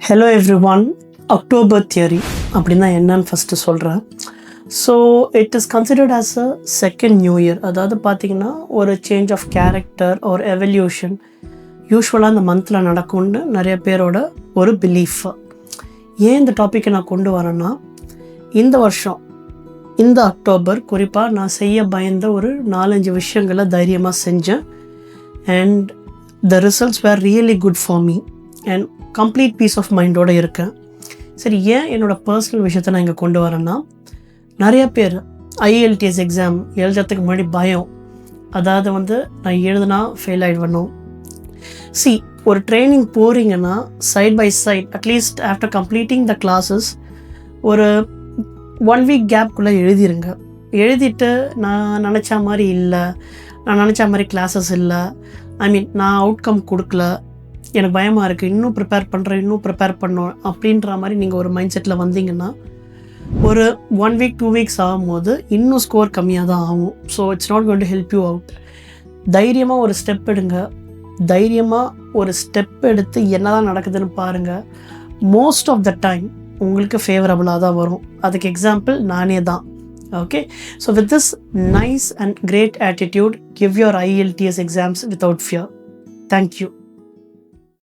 Hello every one. October theory அப்படின்னா என்னன்னு first சொல்கிறேன். So it is considered as a second new year. அதாவது பார்த்திங்கன்னா ஒரு சேஞ்ச் ஆஃப் கேரக்டர் ஒரு எவல்யூஷன் யூஸ்வலாக இந்த மந்தில் நடக்கும்னு நிறைய பேரோட ஒரு பிலீஃப். ஏன் இந்த டாப்பிக்கை நான் கொண்டு வரேன்னா, இந்த வருஷம் இந்த அக்டோபர் குறிப்பாக நான் செய்ய பயந்த ஒரு 4-5 விஷயங்களை தைரியமாக செஞ்சேன். And the results were really good for me and complete peace of மைண்டோடு இருக்கேன். சரி, ஏன் என்னோடய பர்சனல் விஷயத்தை நான் இங்கே கொண்டு வரேன்னா, நிறைய பேர் IELTS எக்ஸாம் எழுதுறதுக்கு முன்னாடி பயம். அதாவது நான் எழுதுனா ஃபெயில் ஆகிடுவேணும். ஒரு ட்ரைனிங் போகிறீங்கன்னா side by side at least after completing the classes ஒரு 1 வீக் கேப்குள்ளே எழுதிருங்க. எழுதிட்டு நான் நினச்ச மாதிரி இல்லை, நான் நினச்ச மாதிரி கிளாஸஸ் இல்லை, நான் அவுட்கம் கொடுக்கல, எனக்கு பயமாக இருக்குது, இன்னும் ப்ரிப்பேர் பண்ணோம் அப்படின்ற மாதிரி நீங்கள் ஒரு மைண்ட் செட்டில் வந்தீங்கன்னா ஒரு 1 வீக் 2 வீக்ஸ் ஆகும்போது இன்னும் ஸ்கோர் கம்மியாக தான் ஆகும். So it's not going to help you out. தைரியமாக ஒரு ஸ்டெப் எடுங்க. தைரியமாக ஒரு ஸ்டெப் எடுத்து என்ன தான் நடக்குதுன்னு பாருங்கள். மோஸ்ட் ஆஃப் த டைம் உங்களுக்கு ஃபேவரபுளாக தான் வரும். அதுக்கு எக்ஸாம்பிள் நானே தான். Okay, so with this nice and great attitude, give your IELTS exams without fear. Thank you.